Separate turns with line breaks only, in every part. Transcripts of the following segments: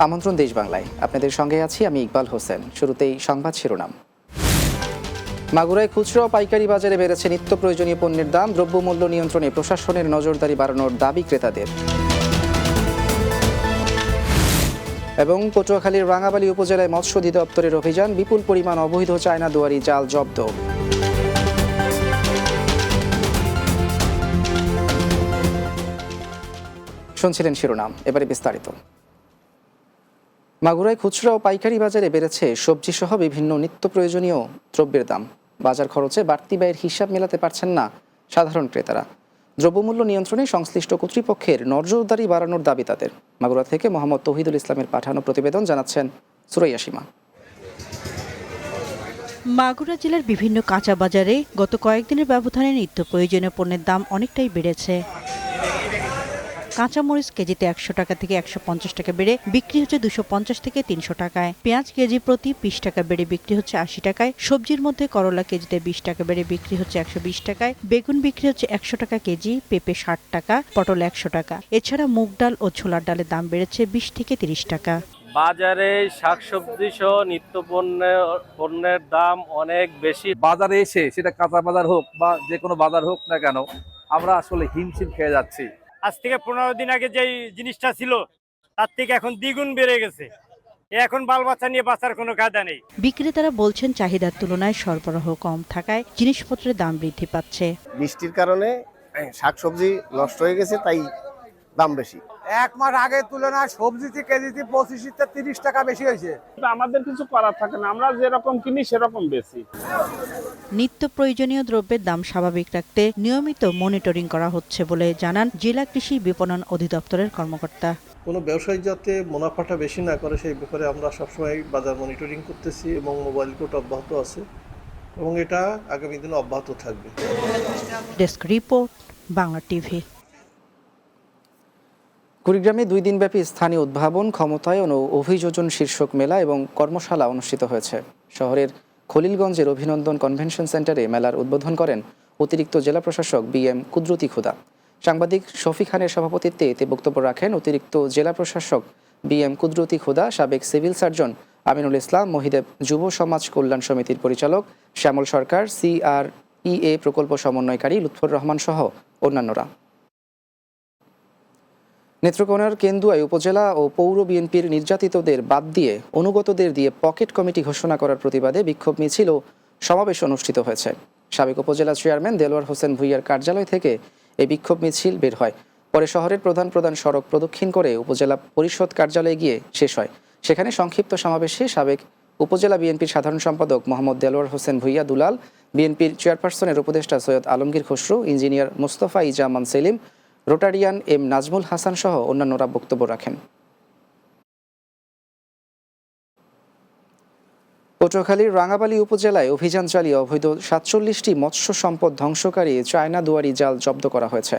আমন্ত্রণ দেশ বাংলায়, আপনাদের সঙ্গে আছি আমি ইকবাল হোসেন। শুরুতেই সংবাদ শিরোনাম। মাগুরায় খুচরা ও পাইকারি বাজারে বেড়েছে নিত্য প্রয়োজনীয় পণ্যের দাম। দ্রব্যমূল্য নিয়ন্ত্রণে প্রশাসনের নজরদারি বাড়ানোর দাবি ক্রেতাদের। এবং পটুয়াখালীর রাঙাবালী উপজেলায় মৎস্য অধিদপ্তরের অভিযান, বিপুল পরিমাণ অবৈধ চায়না দুয়ারি জাল জব্দ। শুনছিলেন শিরোনাম, এবারে বিস্তারিত। মাগুরায় খুচরা ও পাইকারি বাজারে বেড়েছে সবজি সহ বিভিন্ন নিত্য প্রয়োজনীয় দ্রব্যের দাম। বাজার খরচে বাড়তি ব্যয়ের হিসাব মেলাতে পারছেন না সাধারণ ক্রেতারা। দ্রব্যমূল্য নিয়ন্ত্রণে সংশ্লিষ্ট কর্তৃপক্ষের নজরদারি বাড়ানোর দাবি তাদের। মাগুরা থেকে মোহাম্মদ তৌহিদুল ইসলামের পাঠানো প্রতিবেদন, জানাচ্ছেন সুরাইয়া সীমা।
মাগুরা জেলার বিভিন্ন কাঁচা বাজারে গত কয়েকদিনের ব্যবধানে নিত্য প্রয়োজনীয় পণ্যের দাম অনেকটাই বেড়েছে। কাঁচামরিচ কেজিতে 100 টাকা থেকে 150 টাকা বেড়ে বিক্রি হচ্ছে 250 থেকে 300 টাকায়। পেঁয়াজ কেজি প্রতি 20 টাকা বেড়ে বিক্রি হচ্ছে 80 টাকায়। সবজির মধ্যে করলা কেজিতে 20 টাকা বেড়ে বিক্রি হচ্ছে 120 টাকায়। বেগুন বিক্রি হচ্ছে 100 টাকা কেজি, পেঁপে 60 টাকা, পটল 100 টাকা। এছাড়া মুগ ডাল ও ছোলার ডালের দাম বেড়েছে 20 থেকে 30 টাকা।
বাজারে শাকসবজি সহ নিত্য পণ্যের দাম অনেক বেশি।
বাজারে এসে সেটা কাঁচা বাজার হোক বা যে কোনো বাজার হোক না কেন, আমরা আসলে হিমশিম খেয়ে যাচ্ছি।
আজ থেকে 15 দিন আগে যেই জিনিসটা ছিল তার থেকে এখন দ্বিগুণ বেড়ে গেছে। এখন বাল বাচ্চা নিয়ে বাঁচার কোনো কায়দা নেই।
বিক্রেতারা বলছেন চাহিদার তুলনায় সরবরাহ কম থাকায় জিনিসপত্রের দাম বৃদ্ধি পাচ্ছে।
বৃষ্টির কারণে শাকসবজি নষ্ট হয়ে গেছে, তাই দাম বেশি।
এক মাস আগের তুলনায় সবজিতে কেজিতে 25 থেকে 30 টাকা বেশি হয়েছে।
আমাদের কিছু করার থাকে না, আমরা যেরকম কিনি সেরকম বেশি।
নিত্য প্রয়োজনীয় দ্রব্যের দাম স্বাভাবিক রাখতে নিয়মিত মনিটরিং করা হচ্ছে বলে জানান জেলা কৃষি বিপণন অধিদপ্তরের কর্মকর্তা।
কোনো ব্যবসায়ী যাতে মুনাফাটা বেশি না করে সেই ব্যাপারে আমরা সবসময় বাজার মনিটরিং করতেছি এবং মোবাইল কোর্ট অব্যাহত আছে এবং এটা আগামী দিনে অব্যাহত থাকবে।
Desk report, Bangla TV.
কুড়িগ্রামে 2 দিনব্যাপী স্থানীয় উদ্ভাবন, ক্ষমতায়ন ও অভিযোজন শীর্ষক মেলা এবং কর্মশালা অনুষ্ঠিত হয়েছে। শহরের খলিলগঞ্জের অভিনন্দন কনভেনশন সেন্টারে মেলার উদ্বোধন করেন অতিরিক্ত জেলা প্রশাসক BM কুদরতি খুদা। সাংবাদিক শফি খানের সভাপতিত্বে এতে বক্তব্য রাখেন অতিরিক্ত জেলা প্রশাসক BM কুদরতি খুদা, সাবেক সিভিল সার্জন আমিনুল ইসলাম, মহিদেব যুব সমাজ কল্যাণ সমিতির পরিচালক শ্যামল সরকার, CREA প্রকল্প সমন্বয়কারী লুৎফর রহমান সহ অন্যান্যরা। নেত্রকোনার কেন্দুয়ায় উপজেলা ও পৌর বিএনপির নির্যাতিতদের বাদ দিয়ে অনুগতদের দিয়ে পকেট কমিটি ঘোষণা করার প্রতিবাদে বিক্ষোভ মিছিল ও সমাবেশ অনুষ্ঠিত হয়েছে। সাবেক উপজেলা চেয়ারম্যান দেলোয়ার হোসেন ভূঁইয়ার কার্যালয় থেকে এই বিক্ষোভ মিছিল বের হয়। পরে শহরের প্রধান সড়ক প্রদক্ষিণ করে উপজেলা পরিষদ কার্যালয়ে গিয়ে শেষ হয়। সেখানে সংক্ষিপ্ত সমাবেশে সাবেক উপজেলা বিএনপির সাধারণ সম্পাদক মোহাম্মদ দেলোয়ার হোসেন ভূঁইয়া দুলাল, বিএনপির চেয়ারপারসনের উপদেষ্টা Syed Alamgir Khasru, engineer Mustafa Izaman Selim, Rotarian M Nazmul Hasan সহ অন্যান্যরা বক্তব্য রাখেন। পটুয়াখালীর রাঙাবালী উপজেলায় অভিযান চালিয়ে অবৈধ 47টি মৎস্য সম্পদ ধ্বংসকারী চায়না দুয়ারি জাল জব্দ করা হয়েছে।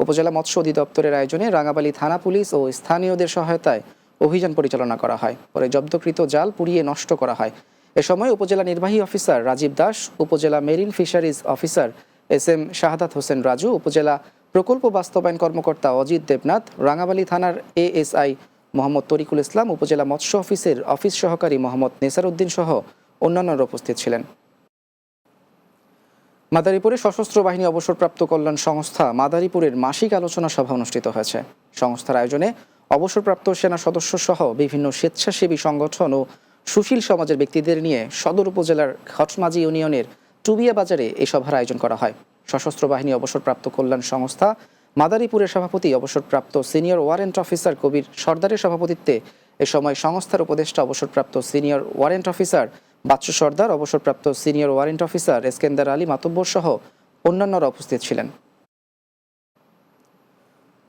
উপজেলা মৎস্য অধিদপ্তরের আয়োজনে রাঙাবালী থানা পুলিশ ও স্থানীয়দের সহায়তায় অভিযান পরিচালনা করা হয়। পরে জব্দকৃত জাল পুড়িয়ে নষ্ট করা হয়। এ সময় উপজেলা নির্বাহী অফিসার রাজীব দাস, উপজেলা marine fisheries officer SM Shahadat Hossain Raju, উপজেলা প্রকল্প বাস্তবায়ন কর্মকর্তা অজিত দেবনাথ, রাঙাবালী থানার ASI মোহাম্মদ তরিকুল ইসলাম, উপজেলা মৎস্য অফিসের অফিস সহকারী মোহাম্মদ নেসার উদ্দিন সহ অন্যান্যরা উপস্থিত ছিলেন। মাদারীপুরে সশস্ত্র বাহিনী অবসরপ্রাপ্ত কল্যাণ সংস্থা মাদারীপুরের মাসিক আলোচনা সভা অনুষ্ঠিত হয়েছে। সংস্থার আয়োজনে অবসরপ্রাপ্ত সেনা সদস্য সহ বিভিন্ন স্বেচ্ছাসেবী সংগঠন ও সুশীল সমাজের ব্যক্তিদের নিয়ে সদর উপজেলার খটমাজি ইউনিয়নের টুবিয়া বাজারে এই সভার আয়োজন করা হয়। সশস্ত্র বাহিনী অবসরপ্রাপ্ত কল্যাণ সংস্থা মাদারীপুরের সভাপতি অবসরপ্রাপ্ত সিনিয়র ওয়ারেন্ট অফিসার কবির সর্দারের সভাপতিত্বে এ সময় সংস্থার উপদেষ্টা অবসরপ্রাপ্ত সিনিয়র ওয়ারেন্ট অফিসার বাচ্চু সর্দার, অবসরপ্রাপ্ত senior warrant officer Eskendar Ali মাতব্বর সহ অন্যান্যরা উপস্থিত ছিলেন।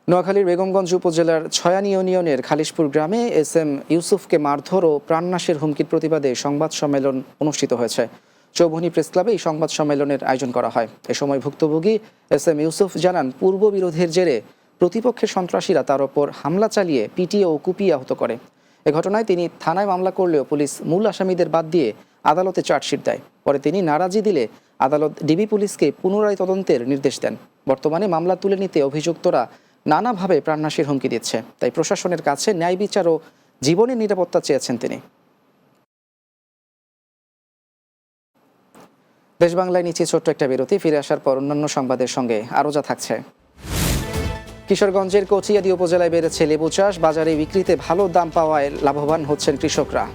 নোয়াখালীর বেগমগঞ্জ উপজেলার ছয়ানী ইউনিয়নের খালিশপুর গ্রামে SM ইউসুফকে মারধর ও প্রাণনাশের হুমকির প্রতিবাদে সংবাদ সম্মেলন অনুষ্ঠিত হয়েছে। চৌবনী প্রেস ক্লাবে এই সংবাদ সম্মেলনের আয়োজন করা হয়। এ সময় ভুক্তভোগী SM ইউসুফ জানান, পূর্ব বিরোধের জেরে প্রতিপক্ষের সন্ত্রাসীরা তার ওপর হামলা চালিয়ে পিটিয়ে ও কুপিয়ে আহত করে। এ ঘটনায় তিনি থানায় মামলা করলেও পুলিশ মূল আসামিদের বাদ দিয়ে আদালতে চার্জশিট দেয়। পরে তিনি নারাজি দিলে আদালত ডিবি পুলিশকে পুনরায় তদন্তের নির্দেশ দেন। বর্তমানে মামলা তুলে নিতে অভিযুক্তরা নানাভাবে প্রাণনাশের হুমকি দিচ্ছে, তাই প্রশাসনের কাছে ন্যায় বিচার ও জীবনের নিরাপত্তা চেয়েছেন তিনি। দেশ বাংলায় নিচে ছোট্ট একটা বিরতি, ফিরে আসার পর অন্যান্য সংবাদের সঙ্গে আরও যা থাকছে। কিশোরগঞ্জের কচিয়াদি উপজেলায় বেড়েছে লেবু চাষ, বাজারে বিক্রিতে ভালো দাম পাওয়ায় লাভবান হচ্ছেন কৃষকরা।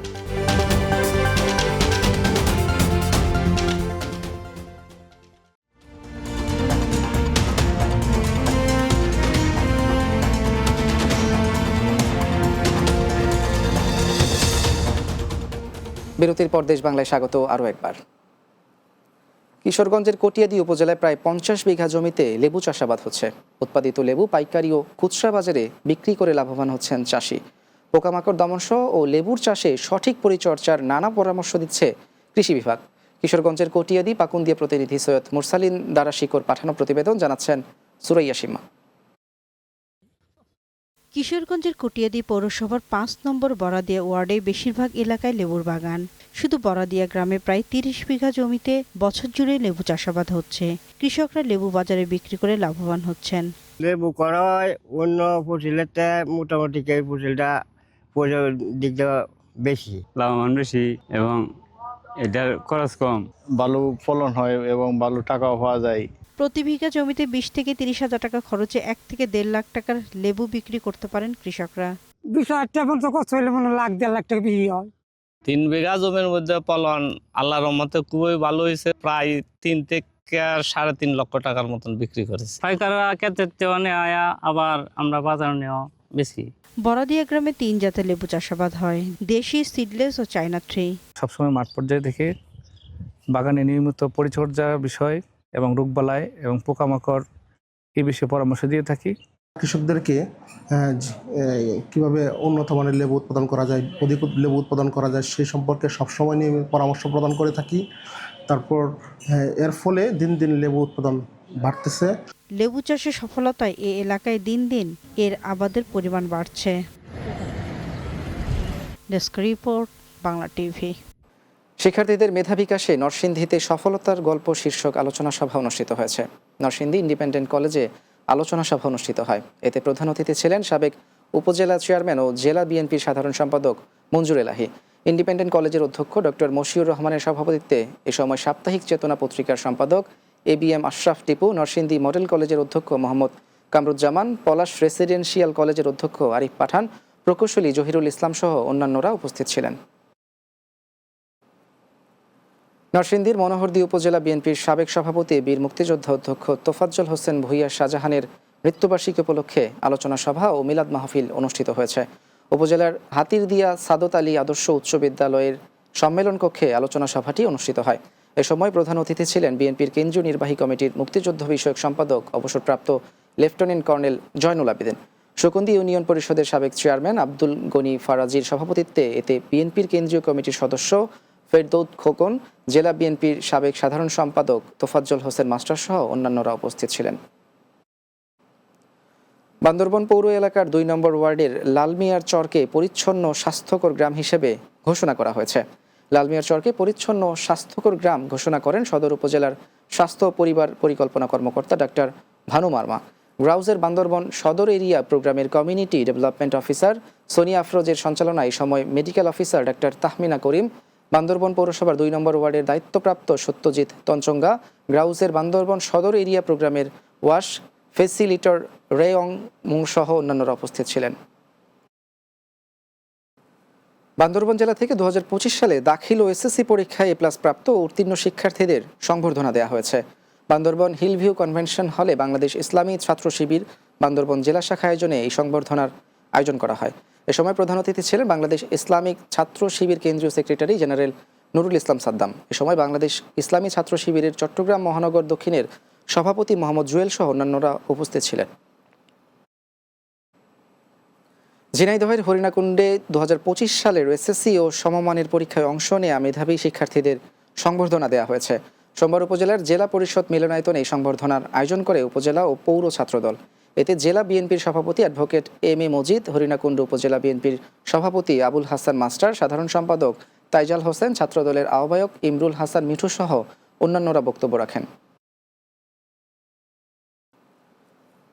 বিরতির পর দেশ বাংলায় স্বাগত আরও একবার। কিশোরগঞ্জের কটিয়াদি উপজেলায় প্রায় 50 বিঘা জমিতে লেবু চাষাবাদ হচ্ছে। উৎপাদিত লেবু পাইকারি ও খুচরা বাজারে বিক্রি করে লাভবান হচ্ছেন চাষি। পোকামাকড় দমনসহ ও লেবুর চাষে সঠিক পরিচর্যার নানা পরামর্শ দিচ্ছে কৃষি বিভাগ। কিশোরগঞ্জের কটিয়াদি পাকুন্দিয়া প্রতিনিধি সৈয়দ মুরসালিন দ্বারা শিকর পাঠানো প্রতিবেদন, জানাচ্ছেন সুরাইয়া সীমা।
কিশোরগঞ্জের কটিয়াদি পৌরসভার 5 নম্বর বরাদিয়া ওয়ার্ডে বেশিরভাগ এলাকায় লেবুর বাগান। শুধু বরাদিয়া গ্রামে প্রায় 30 বিঘা জমিতে বছর জুড়ে লেবু চাষাবাদ হচ্ছে। কৃষকরা লেবু বাজারে বিক্রি করে লাভবান হচ্ছেন।
লেবু করায় অন্য ফসলেতে মোটামুটি এই ফসলটা দিকটা বেশি
লাভবান বেশি এবং এটার খরচ কম,
ভালো ফলন হয় এবং ভালো টাকাও পাওয়া যায়।
প্রতি বিঘা জমিতে 20 থেকে 30 হাজার টাকা খরচে 1 থেকে 1.5 লাখ টাকার লেবু বিক্রি করতে পারেন কৃষকরা।
200 টাকা পর্যন্ত কষ্ট হলে মনে 1.5 লাখ টাকা বিক্রি হয়।
3 বিঘা জমির মধ্যে ফলন আল্লাহর রহমতে খুবই ভালো হয়েছে। প্রায় 3 থেকে 3.5 লক্ষ টাকার মতন বিক্রি করেছে। পাইকাররা ক্ষেত্রে নেওয়া, আবার আমরা বাজার নেওয়া বেশি।
বরাদিয়া গ্রামে 3 জাতের লেবু চাষাবাদ হয়, দেশি, সিডলেস ও চায়না ট্রি।
সবসময় মাঠ পর্যায়ে থেকে বাগানে নিয়মিত পরিচর্যার বিষয় এবং রোগবালাই এবং পোকামাকড় এই বিষয়ে পরামর্শ দিয়ে থাকি।
কৃষকদেরকে কিভাবে উন্নত মানের লেবু উৎপাদন করা যায়, অধিক লেবু উৎপাদন করা যায় সেই সম্পর্কে সবসময় নিয়ে পরামর্শ প্রদান করে থাকি। তারপর এর ফলে দিন দিন লেবু উৎপাদন বাড়তেছে।
লেবু চাষের সফলতায় এ এলাকায় দিন দিন এর আবাদের পরিমাণ বাড়ছে। Desk report, Bangla TV.
শিক্ষার্থীদের মেধা বিকাশে নরসিংদীতে সফলতার গল্প শীর্ষক আলোচনা সভা অনুষ্ঠিত হয়েছে। নরসিংদী ইন্ডিপেন্ডেন্ট কলেজে আলোচনা সভা অনুষ্ঠিত হয়। এতে প্রধান অতিথি ছিলেন সাবেক উপজেলা চেয়ারম্যান ও জেলা বিএনপির সাধারণ সম্পাদক মঞ্জুর এলাহি। ইন্ডিপেন্ডেন্ট কলেজের অধ্যক্ষ ডক্টর মশিউর রহমানের সভাপতিত্বে এ সময় সাপ্তাহিক চেতনা পত্রিকার সম্পাদক ABM আশরাফ টিপু, নরসিংদী মডেল কলেজের অধ্যক্ষ মোহাম্মদ কামরুজ্জামান, পলাশ রেসিডেন্সিয়াল কলেজের অধ্যক্ষ আরিফ পাঠান, প্রকৌশলী জহিরুল ইসলাম সহ অন্যান্যরা উপস্থিত ছিলেন। নরসিংদীর মনোহরদী উপজেলা বিএনপির সাবেক সভাপতি বীর মুক্তিযোদ্ধা অধ্যক্ষ তোফাজ্জল হোসেন ভূঁইয়া শাহজাহানের মৃত্যুবার্ষিকী উপলক্ষে আলোচনা সভা ও মিলাদ মাহফিল অনুষ্ঠিত হয়েছে। উপজেলার হাতিরদিয়া সাদত আলী আদর্শ উচ্চ বিদ্যালয়ের সম্মেলন কক্ষে আলোচনা সভাটি অনুষ্ঠিত হয়। এ সময় প্রধান অতিথি ছিলেন বিএনপির কেন্দ্রীয় নির্বাহী কমিটির মুক্তিযুদ্ধ বিষয়ক সম্পাদক অবসরপ্রাপ্ত lieutenant colonel Joynul Abedin. Shakundi union পরিষদের সাবেক চেয়ারম্যান আব্দুল গনি ফারাজির সভাপতিত্বে এতে বিএনপির কেন্দ্রীয় কমিটির সদস্য ফেরদৌদ খোকন, জেলা বিএনপির সাবেক সাধারণ সম্পাদক তোফাজ্জল হোসেন মাস্টার সহ অন্যান্যরা উপস্থিত ছিলেন। বান্দরবন পৌর এলাকার 2 নম্বর ওয়ার্ডের লালমিয়ার চরকে পরিচ্ছন্ন স্বাস্থ্যকর গ্রাম হিসেবে ঘোষণা করা হয়েছে। লালমিয়ার চরকে পরিচ্ছন্ন স্বাস্থ্যকর গ্রাম ঘোষণা করেন সদর উপজেলার স্বাস্থ্য পরিবার পরিকল্পনা কর্মকর্তা ডাক্তার ভানু মার্মা। গ্রাউজের বান্দরবন সদর এরিয়া প্রোগ্রামের কমিউনিটি ডেভেলপমেন্ট অফিসার সোনিয়া আফরোজের সঞ্চালনায় সময় মেডিকেল অফিসার ডাক্তার তাহমিনা করিম, বান্দরবন পৌরসভার 2 নম্বর ওয়ার্ডের দায়িত্বপ্রাপ্ত সত্যজিৎ তঞ্চঙ্গা, গ্রাউজের বান্দরবন সদর এরিয়া প্রোগ্রামের ওয়াশ ফেসিলিটর রেয়ং সহ অন্যান্যরা উপস্থিত ছিলেন। বান্দরবন জেলা থেকে 2025 সালে দাখিল ও এসএসসি পরীক্ষায় A+ প্রাপ্ত ও উত্তীর্ণ শিক্ষার্থীদের সংবর্ধনা দেওয়া হয়েছে। বান্দরবন হিলভিউ কনভেনশন হলে বাংলাদেশ ইসলামী ছাত্র শিবির বান্দরবন জেলা শাখা আয়োজনে এই সংবর্ধনার আয়োজন করা হয়। এ সময় প্রধান অতিথি ছিলেন বাংলাদেশ ইসলামিক ছাত্র শিবির কেন্দ্রীয় সেক্রেটারি জেনারেল নুরুল ইসলাম সাদ্দাম। এ সময় বাংলাদেশ ইসলামী ছাত্র শিবিরের চট্টগ্রাম মহানগর দক্ষিণের সভাপতি মোহাম্মদ জুয়েল সহ অন্যান্যরা উপস্থিত ছিলেন। ঝিনাইদহের হরিণাকুণ্ডে 2025 সালের এসএসসি ও সমমানের পরীক্ষায় অংশ নেওয়া মেধাবী শিক্ষার্থীদের সংবর্ধনা দেওয়া হয়েছে। সোমবার উপজেলার জেলা পরিষদ মিলনায়তনে এই সংবর্ধনার আয়োজন করে উপজেলা ও পৌর ছাত্রদল। এতে জেলা বিএনপির সভাপতি অ্যাডভোকেট M.A. মজিদ, হরিণাকুণ্ড উপজেলা বিএনপির সভাপতি আবুল হাসান মাস্টার, সাধারণ সম্পাদক তাইজাল হোসেন, ছাত্রদলের আহ্বায়ক ইমরুল হাসান মিঠু সহ অন্যান্যরা বক্তব্য রাখেন।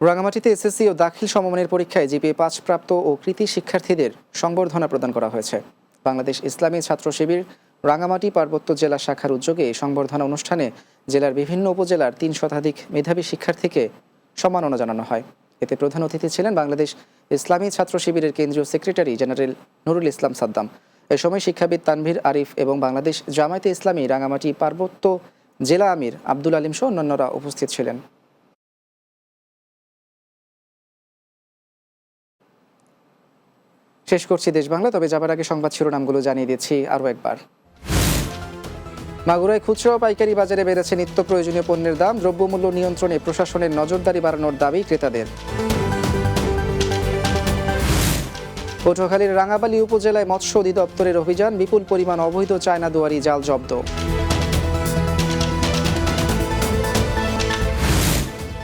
রাঙামাটিতে এসএসসি ও দাখিল সমমানের পরীক্ষায় জিপিএ 5 প্রাপ্ত ও কৃতি শিক্ষার্থীদের সংবর্ধনা প্রদান করা হয়েছে। বাংলাদেশ ইসলামী ছাত্র শিবির রাঙামাটি পার্বত্য জেলা শাখার উদ্যোগে এই সংবর্ধনা অনুষ্ঠানে জেলার বিভিন্ন উপজেলার 3 শতাধিক মেধাবী শিক্ষার্থীকে সম্মাননা জানানো হয়। এতে প্রধান অতিথি ছিলেন বাংলাদেশ ইসলামী ছাত্র শিবিরের কেন্দ্রীয় সেক্রেটারি জেনারেল নুরুল ইসলাম সাদ্দাম। এ সময় শিক্ষাবিদ তানভীর আরিফ এবং বাংলাদেশ জামায়াতে ইসলামী রাঙামাটি পার্বত্য জেলা আমির আব্দুল আলিম সহ অন্যান্যরা উপস্থিত ছিলেন। শেষ করছি দেশ বাংলা, তবে যাবার আগে সংবাদ শিরোনামগুলো জানিয়ে দিচ্ছি আরও একবার। মাগুরায় খুচরা ও পাইকারি বাজারে বেড়েছে নিত্য প্রয়োজনীয় পণ্যের দাম। দ্রব্যমূল্য নিয়ন্ত্রণে প্রশাসনের নজরদারি বাড়ানোর দাবি ক্রেতাদের। পটুয়াখালীর রাঙাবালী উপজেলায় মৎস্য অধিদপ্তরের অভিযান, বিপুল পরিমাণ অবৈধ চায়না দুয়ারি জাল জব্দ।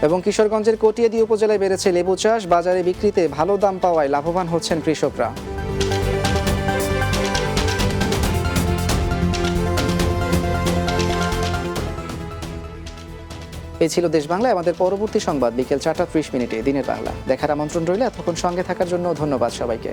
এবং কিশোরগঞ্জের কটিয়াদি উপজেলায় বেড়েছে লেবু চাষ, বাজারে বিক্রিতে ভালো দাম পাওয়ায় লাভবান হচ্ছেন কৃষকরা। এই ছিল দেশ বাংলায়। আমাদের পরবর্তী সংবাদ বিকেল 4টা 30 মিনিটে দিনের বাংলা দেখার আমন্ত্রণ রইল। এতক্ষণ সঙ্গে থাকার জন্য ধন্যবাদ সবাইকে।